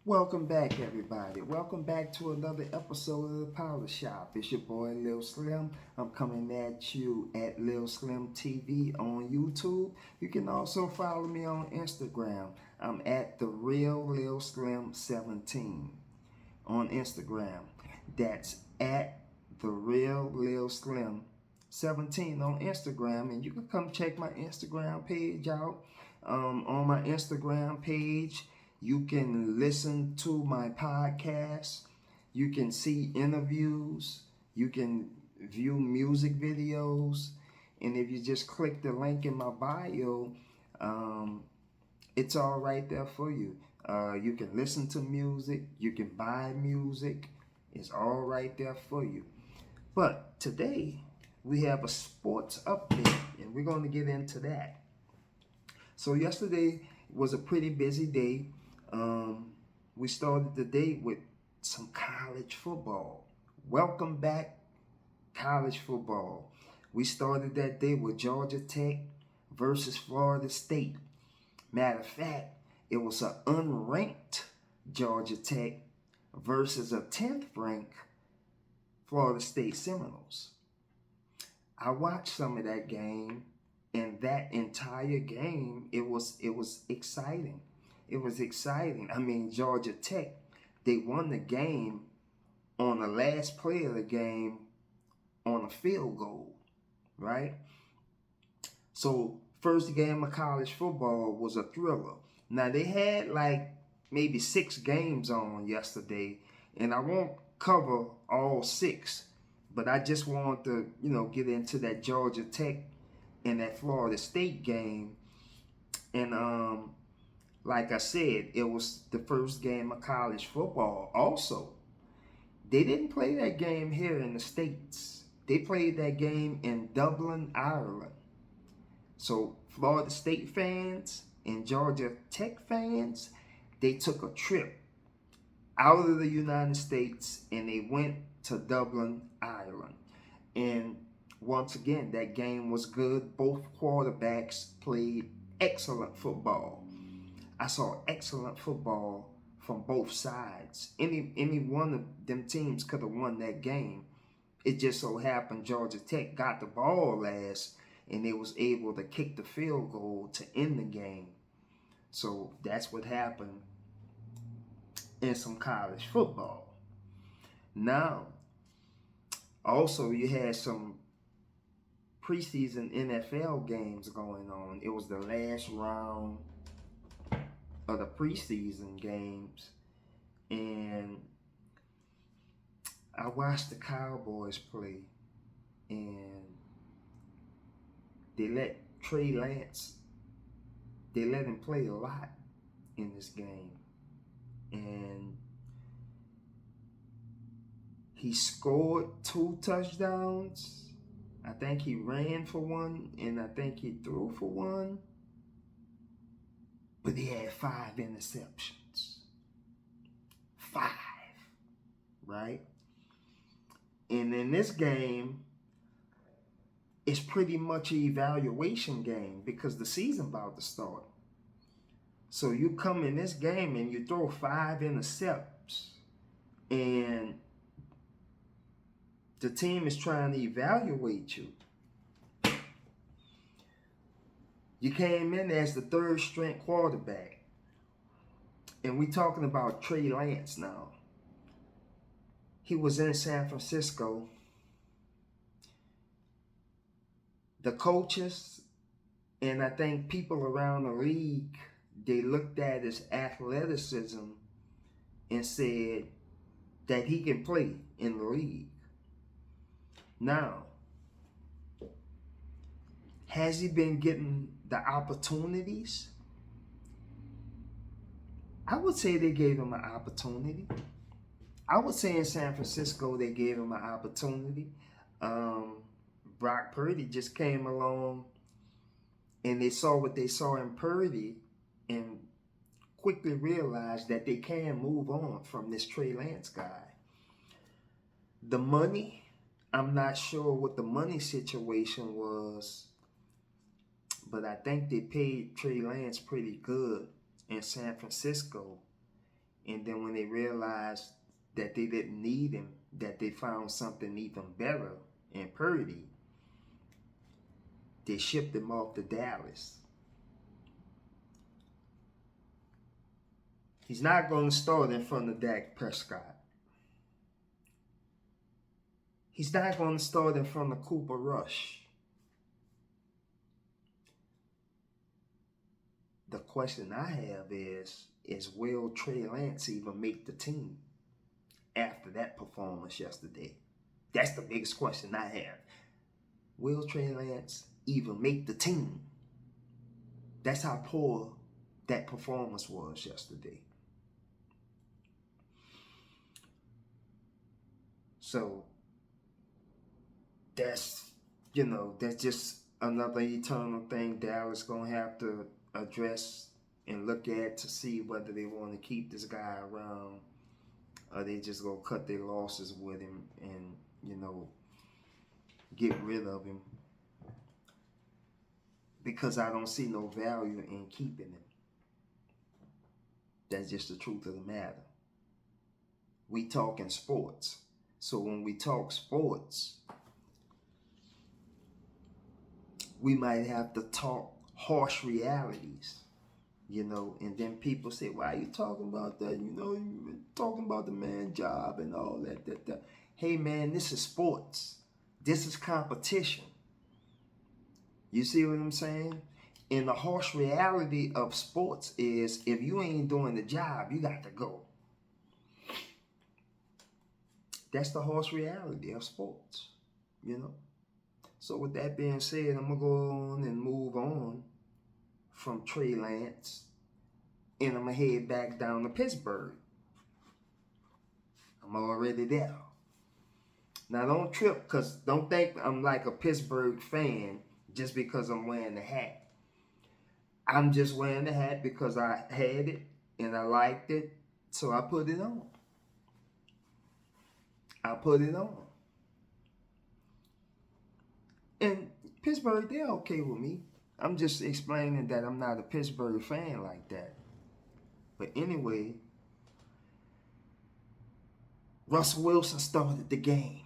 Welcome back, everybody. Welcome back to another episode of the Power Shop. It's your boy Lil Slim. I'm coming at you at Lil Slim TV on YouTube. You can also follow me on Instagram. I'm at the real Lil Slim 17 on Instagram. That's at the real Lil Slim 17 on Instagram, and you can come check my Instagram page out. On my Instagram page, you can listen to my podcast. You can see interviews. You can view music videos. And if you just click the link in my bio, um, it's all right there for you. You can listen to music. You can buy music. It's all right there for you. But today, we have a sports update, and we're going to get into that. So yesterday was a pretty busy day. We started the day with some college football. Welcome back, college football. We started that day with Georgia Tech versus Florida State. Matter of fact, it was an unranked Georgia Tech versus a 10th ranked Florida State Seminoles. I watched some of that game, and that entire game, it was exciting. It was exciting. I mean, Georgia Tech, they won the game on the last play of the game on a field goal, right? So, first game of college football was a thriller. Now, they had like maybe 6 games on yesterday, and I won't cover all 6, but I just want to, get into that Georgia Tech and that Florida State game. And like I said, it was the first game of college football. Also, they didn't play that game here in the States. They played that game in Dublin, Ireland. So Florida State fans and Georgia Tech fans, they took a trip out of the United States and they went to Dublin, Ireland. And once again, that game was good. Both quarterbacks played excellent football. I saw excellent football from both sides. Any one of them teams could have won that game. It just so happened Georgia Tech got the ball last and they was able to kick the field goal to end the game. So that's what happened in some college football. Now, also you had some preseason NFL games going on. It was the last round of the preseason games, and I watched the Cowboys play, and they let Trey Lance, they let him play a lot in this game, and he scored 2 touchdowns. I think he ran for 1, and I think he threw for 1. But he had 5 interceptions. 5, right? And in this game, it's pretty much an evaluation game because the season about to start. So you come in this game and you throw 5 intercepts, and the team is trying to evaluate you. You came in as the 3rd string quarterback. And we talking about Trey Lance now. He was in San Francisco. The coaches and I think people around the league, they looked at his athleticism and said that he can play in the league. Now, has he been getting the opportunities? I would say they gave him an opportunity. I would say in San Francisco they gave him an opportunity. Brock Purdy just came along and they saw what they saw in Purdy and quickly realized that they can move on from this Trey Lance guy. The money, I'm not sure what the money situation was, but I think they paid Trey Lance pretty good in San Francisco. And then when they realized that they didn't need him, that they found something even better in Purdy, they shipped him off to Dallas. He's not going to start in front of Dak Prescott. He's not going to start in front of Cooper Rush. The question I have is will Trey Lance even make the team after that performance yesterday? That's the biggest question I have. Will Trey Lance even make the team? That's how poor that performance was yesterday. So that's just another eternal thing Dallas gonna have to address and look at to see whether they want to keep this guy around or they just gonna cut their losses with him and get rid of him, because I don't see no value in keeping him. That's just the truth of the matter. We talking sports. So when we talk sports, we might have to talk harsh realities, and then people say, why are you talking about that? You're talking about the man's job and all that. Hey man, this is sports. This is competition. You see what I'm saying? And the harsh reality of sports is if you ain't doing the job, you got to go. That's the harsh reality of sports, So with that being said, I'm going to go on and move on from Trey Lance, and I'm going to head back down to Pittsburgh. I'm already there. Now don't trip, because don't think I'm like a Pittsburgh fan just because I'm wearing the hat. I'm just wearing the hat because I had it and I liked it, so I put it on. And Pittsburgh, they're okay with me. I'm just explaining that I'm not a Pittsburgh fan like that. But anyway, Russell Wilson started the game,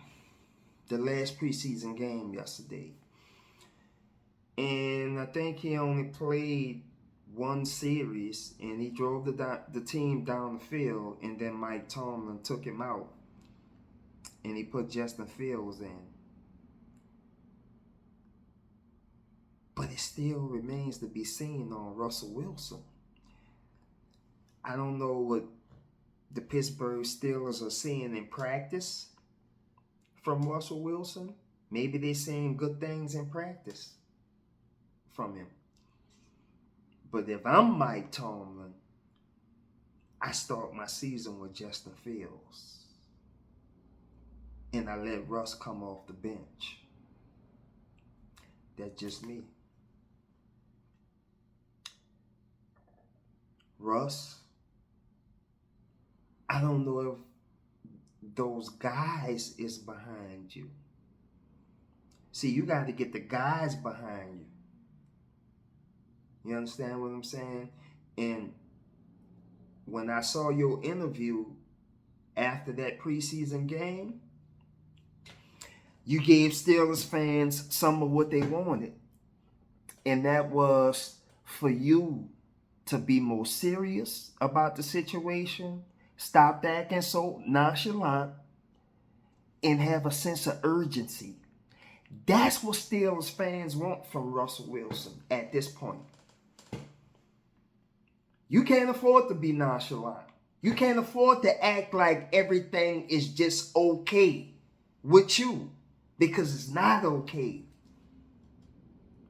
the last preseason game yesterday. And I think he only played one series, and he drove the team down the field, and then Mike Tomlin took him out, and he put Justin Fields in. But it still remains to be seen on Russell Wilson. I don't know what the Pittsburgh Steelers are seeing in practice from Russell Wilson. Maybe they're seeing good things in practice from him. But if I'm Mike Tomlin, I start my season with Justin Fields. And I let Russ come off the bench. That's just me. Russ, I don't know if those guys is behind you. See, you got to get the guys behind you. You understand what I'm saying? And when I saw your interview after that preseason game, you gave Steelers fans some of what they wanted. And that was for you to be more serious about the situation, stop acting so nonchalant, and have a sense of urgency. That's what Steelers fans want from Russell Wilson at this point. You can't afford to be nonchalant. You can't afford to act like everything is just okay with you, because it's not okay.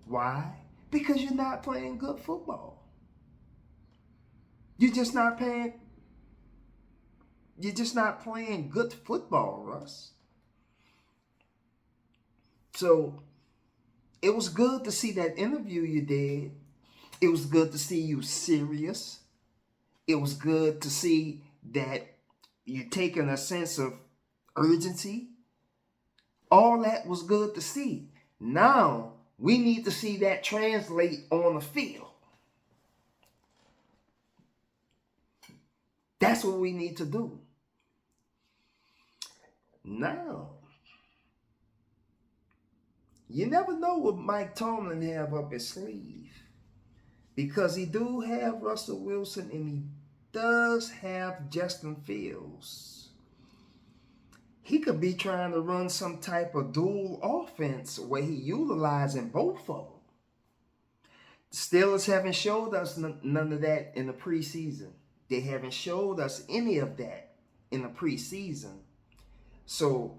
Why? Because you're not playing good football. You're just not playing good football, Russ. So it was good to see that interview you did. It was good to see you serious. It was good to see that you're taking a sense of urgency. All that was good to see. Now we need to see that translate on the field. That's what we need to do. Now, you never know what Mike Tomlin have up his sleeve, because he do have Russell Wilson and he does have Justin Fields. He could be trying to run some type of dual offense where he utilizing both of them. The Steelers haven't showed us none of that in the preseason. They haven't showed us any of that in the preseason. So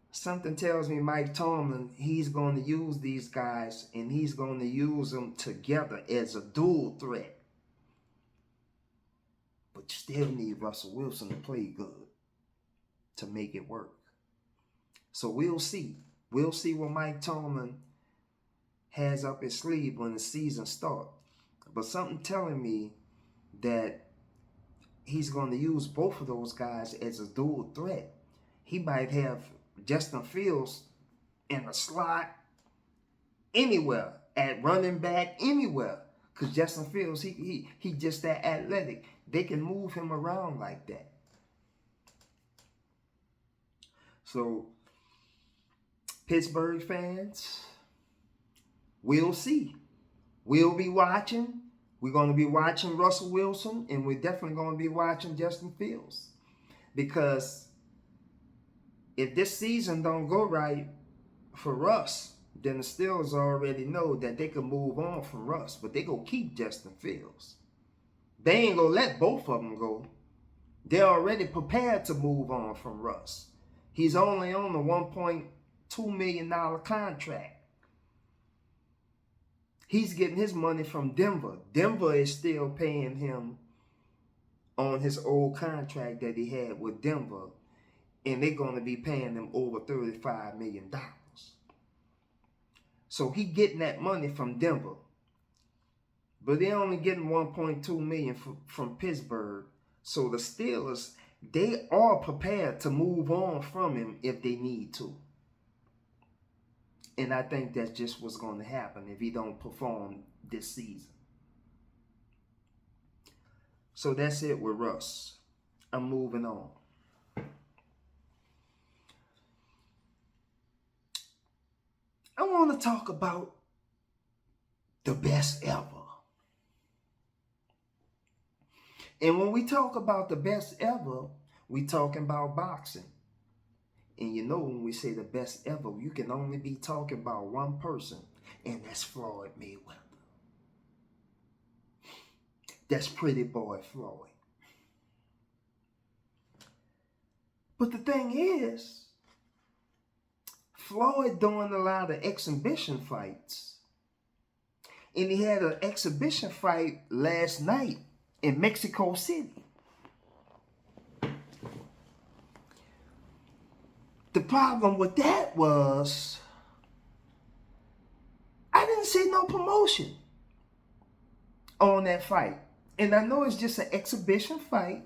something tells me Mike Tomlin, he's going to use these guys and he's going to use them together as a dual threat. But you still need Russell Wilson to play good to make it work. So we'll see. We'll see what Mike Tomlin has up his sleeve when the season starts. But something telling me that he's going to use both of those guys as a dual threat. He might have Justin Fields in a slot anywhere, at running back anywhere, because Justin Fields, he just that athletic. They can move him around like that. So Pittsburgh fans, we'll see. We'll be watching. We're going to be watching Russell Wilson, and we're definitely going to be watching Justin Fields, because if this season don't go right for Russ, then the Steelers already know that they can move on from Russ, but they gonna keep Justin Fields. They ain't gonna let both of them go. They're already prepared to move on from Russ. He's only on the $1.2 million contract. He's getting his money from Denver. Denver is still paying him on his old contract that he had with Denver, and they're going to be paying him over $35 million. So he getting that money from Denver. But they're only getting $1.2 million from Pittsburgh. So the Steelers, they are prepared to move on from him if they need to. And I think that's just what's going to happen if he don't perform this season. So that's it with Russ. I'm moving on. I want to talk about the best ever. And when we talk about the best ever, we talking about boxing. And you know, when we say the best ever, you can only be talking about one person, and that's Floyd Mayweather. That's pretty boy Floyd. But the thing is, Floyd doing a lot of exhibition fights. And he had an exhibition fight last night in Mexico City. The problem with that was, I didn't see no promotion on that fight. And I know it's just an exhibition fight,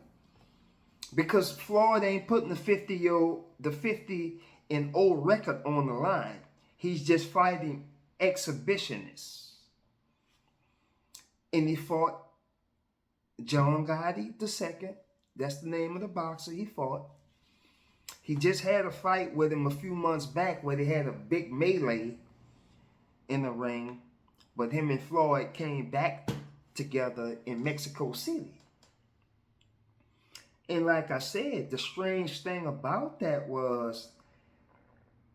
because Floyd ain't putting the 50-0 record on the line. He's just fighting exhibitionists. And he fought John Gotti II. That's the name of the boxer he fought. He just had a fight with him a few months back where they had a big melee in the ring. But him and Floyd came back together in Mexico City. And like I said, the strange thing about that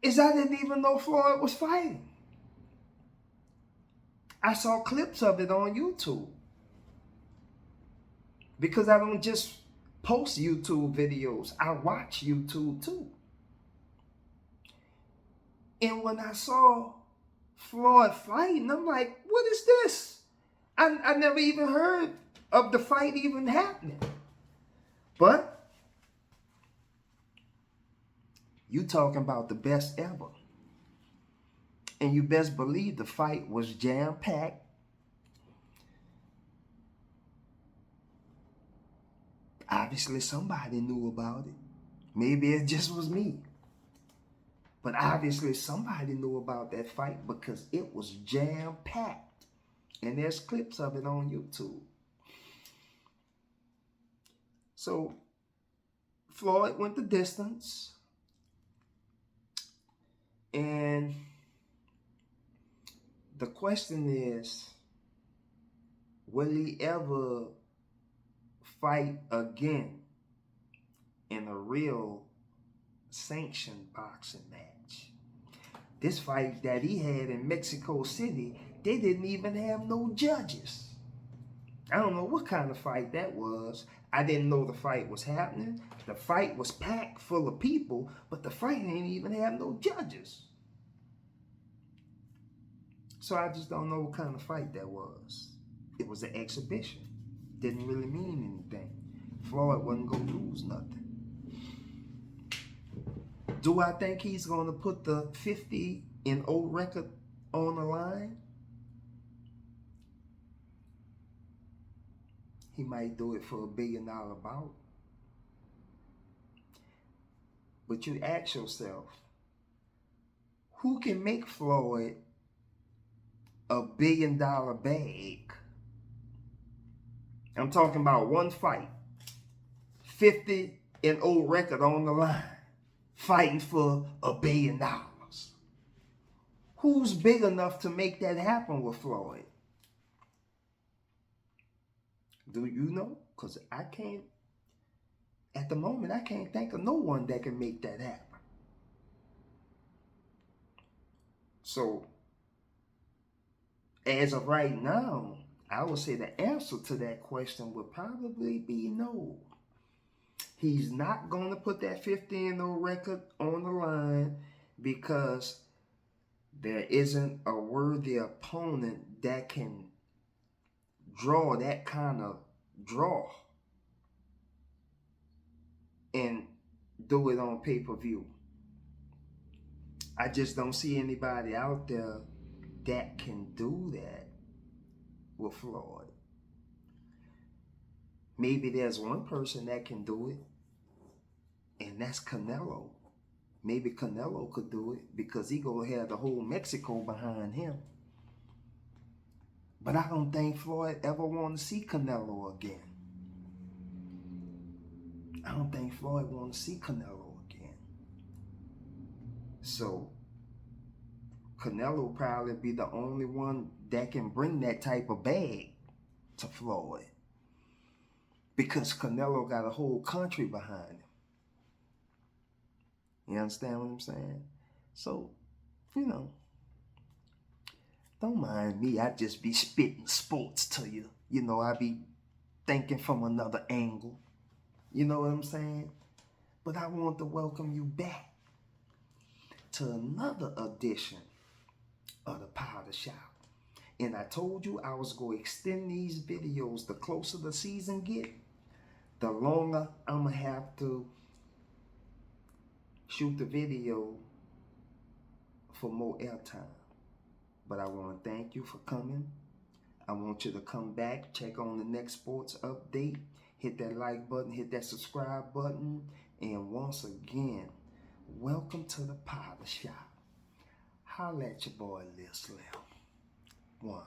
is I didn't even know Floyd was fighting. I saw clips of it on YouTube, because I don't just post YouTube videos. I watch YouTube too. And when I saw Floyd fighting, I'm like, what is this? I never even heard of the fight even happening. But you talking about the best ever. And you best believe the fight was jam-packed. Obviously, somebody knew about it. Maybe it just was me. But obviously, somebody knew about that fight, because it was jam-packed. And there's clips of it on YouTube. So Floyd went the distance, and the question is, will he ever fight again in a real sanctioned boxing match? This fight that he had in Mexico City, they didn't even have no judges. I don't know what kind of fight that was. I didn't know the fight was happening. The fight was packed full of people, but the fight didn't even have no judges. So I just don't know what kind of fight that was. It was an exhibition. Didn't really mean anything. Floyd wasn't going to lose nothing. Do I think he's going to put the 50-0 record on the line? He might do it for $1 billion bout. But you ask yourself, who can make Floyd $1 billion bag? I'm talking about one fight. 50-0 record on the line. Fighting for $1 billion. Who's big enough to make that happen with Floyd? Do you know? Because I can't, at the moment, I can't think of no one that can make that happen. So, as of right now, I would say the answer to that question would probably be no. He's not going to put that 50-0 record on the line because there isn't a worthy opponent that can draw that kind of draw and do it on pay-per-view. I just don't see anybody out there that can do that with Floyd. Maybe there's one person that can do it, and that's Canelo. Maybe Canelo could do it because he gonna have the whole Mexico behind him. But I don't think Floyd ever want to see Canelo again. I don't think Floyd want to see Canelo again. So Canelo probably be the only one that can bring that type of bag to Floyd. Because Canelo got a whole country behind him. You understand what I'm saying? So, don't mind me. I just be spitting sports to you. I be thinking from another angle. You know what I'm saying? But I want to welcome you back to another edition of the Powder Shop. And I told you I was going to extend these videos. The closer the season get, the longer I'm going to have to shoot the video for more airtime. But I want to thank you for coming. I want you to come back, check on the next sports update, hit that like button, hit that subscribe button, and once again, welcome to the Powder Shop. Holla at your boy, Lil Slim. One.